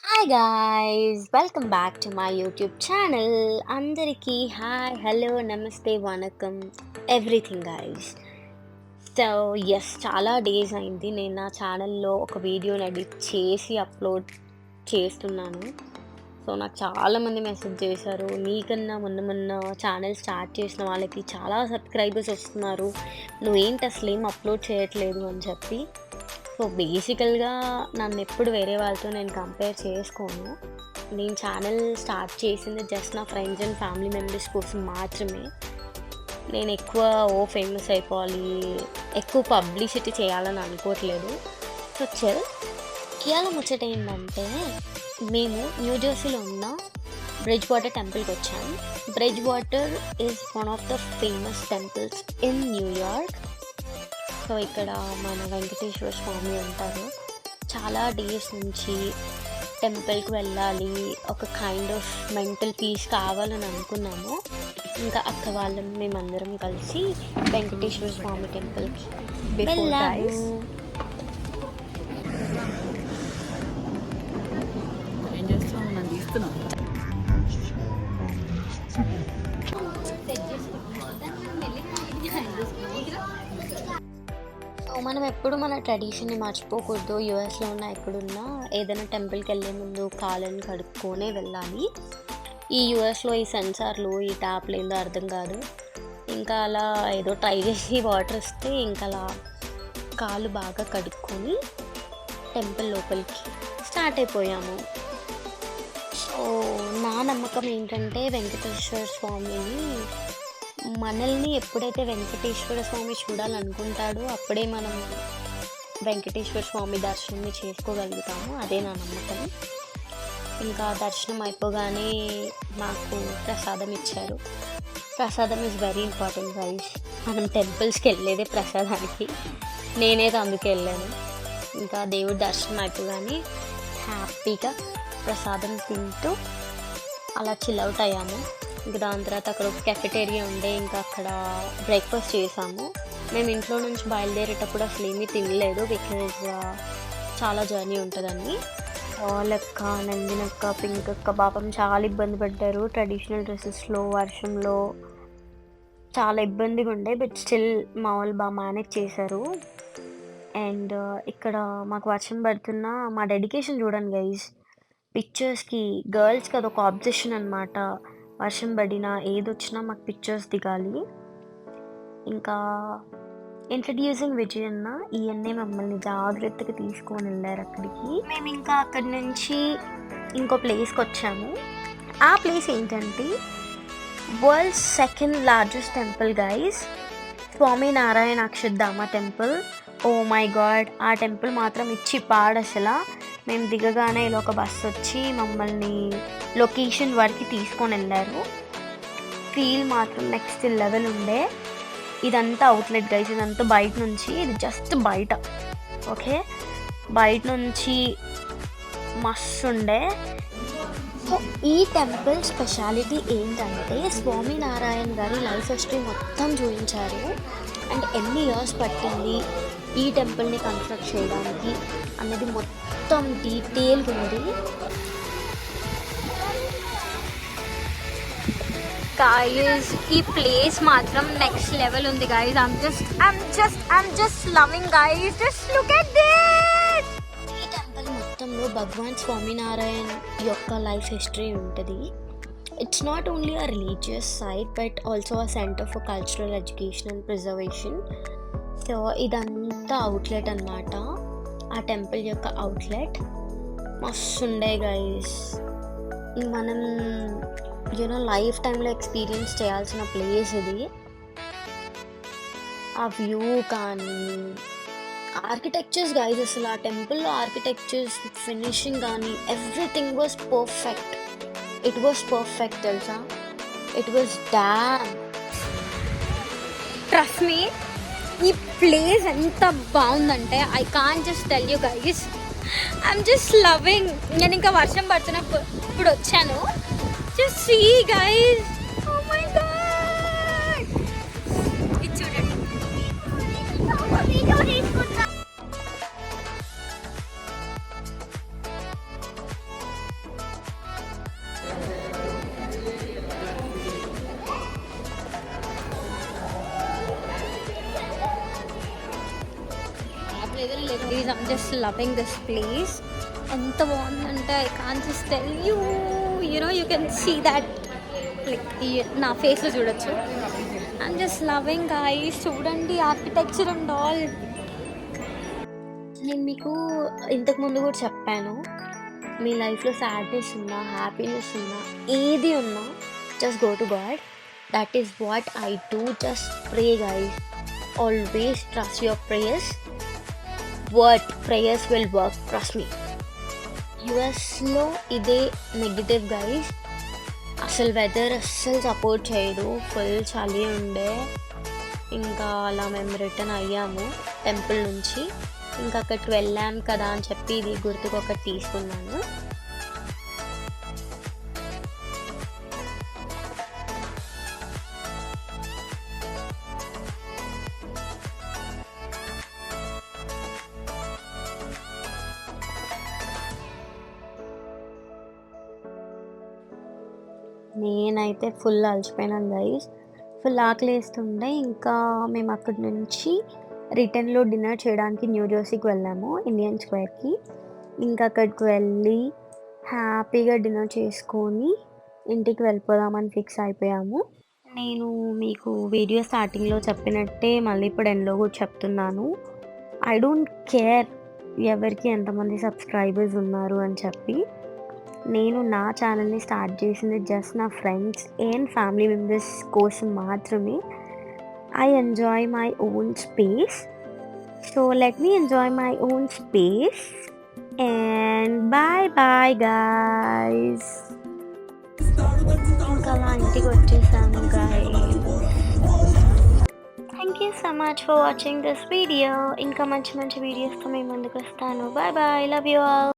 Hi guys, welcome back to my YouTube channel. అందరికీ hi, hello, నమస్తే, vanakkam, everything guys. So చాలా days అయింది నేను నా ఛానల్లో ఒక వీడియోని ఎడిట్ చేసి అప్లోడ్ చేస్తున్నాను. సో నాకు చాలామంది మెసేజ్ చేశారు, నీకన్నా మొన్న మొన్న ఛానల్ స్టార్ట్ చేసిన వాళ్ళకి చాలా సబ్స్క్రైబర్స్ వస్తున్నారు, నువ్వేంటి అసలు ఏం అప్లోడ్ చేయట్లేదు అని చెప్పి. సో బేసికల్గా నన్ను ఎప్పుడు వేరే వాళ్ళతో నేను కంపేర్ చేసుకోను. నేను ఛానల్ స్టార్ట్ చేసింది జస్ట్ నా ఫ్రెండ్స్ అండ్ ఫ్యామిలీ మెంబర్స్ కోసం మాత్రమే. నేను ఎక్కువ ఫేమస్ అయిపోవాలి, ఎక్కువ పబ్లిసిటీ చేయాలని అనుకోవట్లేదు. సో ఇవాళ ముచ్చట ఏంటంటే, మేము న్యూజెర్సీలో ఉన్న బ్రిడ్జ్ వాటర్ టెంపుల్కి వచ్చాము. Bridge water is one of the famous temples in New York. So ఇక్కడ మన వెంకటేశ్వర స్వామి ఉంటారు. చాలా డేస్ నుంచి టెంపుల్కి వెళ్ళాలి, ఒక కైండ్ ఆఫ్ మెంటల్ పీస్ కావాలని అనుకున్నాము. ఇంకా అక్క వాళ్ళని మేమందరం కలిసి వెంకటేశ్వర స్వామి టెంపుల్కి వెళ్ళాము. మనం ఎప్పుడు మన ట్రెడిషన్ని మర్చిపోకూడదు. యూఎస్లో ఉన్న ఎక్కడున్నా ఏదైనా టెంపుల్కి వెళ్ళే ముందు కాళ్ళని కడుక్కొనే వెళ్ళాలి. ఈ యూఎస్లో ఈ సెన్సార్లు, ఈ ట్యాప్లు ఏందో అర్థం కాదు. ఇంకా అలా ఏదో ట్రై చేసి వాటర్ వస్తే ఇంకా అలా కాళ్ళు బాగా కడుక్కొని టెంపుల్ లోపలికి స్టార్ట్ అయిపోయాము. సో నా నమ్మకం ఏంటంటే, వెంకటేశ్వర స్వామిని మనల్ని ఎప్పుడైతే వెంకటేశ్వర స్వామి చూడాలనుకుంటాడో అప్పుడే మనం వెంకటేశ్వర స్వామి దర్శనం చేసుకోగలుగుతాము. అదే నా నమ్మకం. ఇంకా దర్శనం అయిపోగానే నాకు ప్రసాదం ఇచ్చారు. ప్రసాదం ఈజ్ వెరీ ఇంపార్టెంట్ గైస్. మనం టెంపుల్స్కి వెళ్ళేదే ప్రసాదానికి. నేనైతే అందుకు వెళ్ళాను. ఇంకా దేవుడి దర్శనం అయిపోగానే హ్యాపీగా ప్రసాదం తింటూ అలా చిల్ అవుట్ అయ్యాము. ఇంకా దాని తర్వాత అక్కడ ఒక కెఫెటేరియా ఉండే, ఇంకా అక్కడ బ్రేక్ఫాస్ట్ చేసాము. మేము ఇంట్లో నుంచి బయలుదేరేటప్పుడు అసలు ఏమీ తినలేదు, బికాజ్ చాలా జర్నీ ఉంటుందని. లెక్క నందినక్క, పింకక్క పాపం చాలా ఇబ్బంది పడ్డారు. ట్రెడిషనల్ డ్రెస్సెస్లో వర్షంలో చాలా ఇబ్బందిగా ఉండే, బట్ స్టిల్ మా వాళ్ళు బాగా మేనేజ్ చేశారు. అండ్ ఇక్కడ మాకు వర్షం పడుతున్నా మా డెడికేషన్ చూడండి గైజ్. పిక్చర్స్కి గర్ల్స్కి అదొక ఆబ్జెక్షన్ అనమాట. వర్షం పడినా ఏదొచ్చినా మాకు పిక్చర్స్ దిగాలి. ఇంకా ఇంట్రడ్యూసింగ్ విజయ్ అన్న, ఈయన్నే మమ్మల్ని జాగ్రత్తగా తీసుకొని వెళ్ళారు అక్కడికి. మేము ఇంకా అక్కడి నుంచి ఇంకో ప్లేస్కి వచ్చాము. ఆ ప్లేస్ ఏంటంటే world's second largest temple guys, Swaminarayan Akshardham temple. Oh my god, ఆ టెంపుల్ మాత్రం ఇచ్చి పాడసలా. మేము దిగగానే ఇలా ఒక బస్సు వచ్చి మమ్మల్ని లొకేషన్ వరకు తీసుకొని వెళ్ళారు. ఫీల్ మాత్రం నెక్స్ట్ లెవెల్ ఉండే. ఇదంతా అవుట్లెట్ గైస్, ఇదంతా బయట నుంచి, ఇది జస్ట్ బయట, ఓకే, బయట నుంచి మస్తు ఉండే. సో ఈ టెంపుల్ స్పెషాలిటీ ఏంటంటే, స్వామినారాయణ గారి లైఫ్ హిస్టరీ మొత్తం చూపించారు. అండ్ ఎన్ని ఇయర్స్ పట్టింది ఈ టెంపుల్ని కన్స్ట్రక్ట్ చేయడానికి అనేది మొత్తం డీటెయిల్గా ఉంది. గాయస్ ఈ ప్లేస్ మాత్రం నెక్స్ట్ లెవెల్ ఉంది guys. I'm just loving guys. Just look at this. ఈ టెంపుల్ మొత్తంలో భగవాన్ స్వామినారాయణ యొక్క లైఫ్ హిస్టరీ ఉంటుంది. It's not only a religious site but also a centre for cultural education and preservation. So ఇదంతా outlet అన్నమాట, ఆ temple యొక్క outlet. మస్తు ఉండే గైస్. మనం లైఫ్ టైంలో ఎక్స్పీరియన్స్ చేయాల్సిన ప్లేస్ ఇది. ఆ వ్యూ కానీ ఆర్కిటెక్చర్స్ గైస్, అసలు ఆ టెంపుల్లో ఆర్కిటెక్చర్స్, ఫినిషింగ్ కానీ everything was perfect. It was perfect తెలుసా. It was damn. Trust me, ఈ ప్లేస్ ఎంత బాగుందంటే I can't just tell you guys. I'm just loving. నేను ఇంకా వర్షం పడుతున్నప్పుడు ఇప్పుడు వచ్చాను. Just see guys, oh my God. ఇది చూడండి. Guys, I'm just loving this place. ఎంత బాగుందంటే I can't just tell you. You can see that, like నా ఫేస్లో చూడొచ్చు. I'm just loving guys. చూడండి ఆర్కిటెక్చర్ అండ్ ఆల్. నేను మీకు ఇంతకుముందు కూడా చెప్పాను, మీ లైఫ్లో సాడ్నెస్ ఉన్నా, హ్యాపీనెస్ ఉన్నా, ఏది ఉన్నా just go to God. That is what I do. Just pray guys. Always trust your prayers. Prayers will work, trust me. యుఎస్లో ఇదే నెగిటివ్ గైస్. అసలు వెదర్ అస్సలు సపోర్ట్ చేయదు. ఫుల్ చలి ఉండే. ఇంకా అలా మేము రిటర్న్ అయ్యాము టెంపుల్ నుంచి. ఇంకా అక్కడికి వెళ్ళాం కదా అని చెప్పి ఇది గుర్తుకు ఒకటి తీసుకున్నాను. నేనైతే ఫుల్ అలసిపోయినాను గైస్. ఫుల్ ఆకలి వేస్తుండే. ఇంకా మేము అక్కడి నుంచి రిటర్న్లో డిన్నర్ చేయడానికి న్యూ జెర్సీకి వెళ్ళాము, ఇండియన్ స్క్వేర్కి. ఇంకా అక్కడికి వెళ్ళి హ్యాపీగా డిన్నర్ చేసుకొని ఇంటికి వెళ్ళిపోదామని ఫిక్స్ అయిపోయాము. నేను మీకు వీడియో స్టార్టింగ్లో చెప్పినట్టే మళ్ళీ ఇప్పుడు ఎండ్లో కూడా చెప్తున్నాను, ఐ డోంట్ కేర్ ఎవరికి ఎంతమంది సబ్స్క్రైబర్స్ ఉన్నారు అని చెప్పి. నేను నా ఛానల్ని స్టార్ట్ చేసింది జస్ట్ నా ఫ్రెండ్స్ అండ్ ఫ్యామిలీ మెంబర్స్ కోసం మాత్రమే. I enjoy my own space. So let me enjoy my own space and bye bye guys. ఇంకా అలా ఇంటికి వచ్చేసాను guys. Thank you so much for watching this video. ఇంకా మంచి మంచి వీడియోస్తో మీ ముందుకు వస్తాను. Bye bye. Love you all.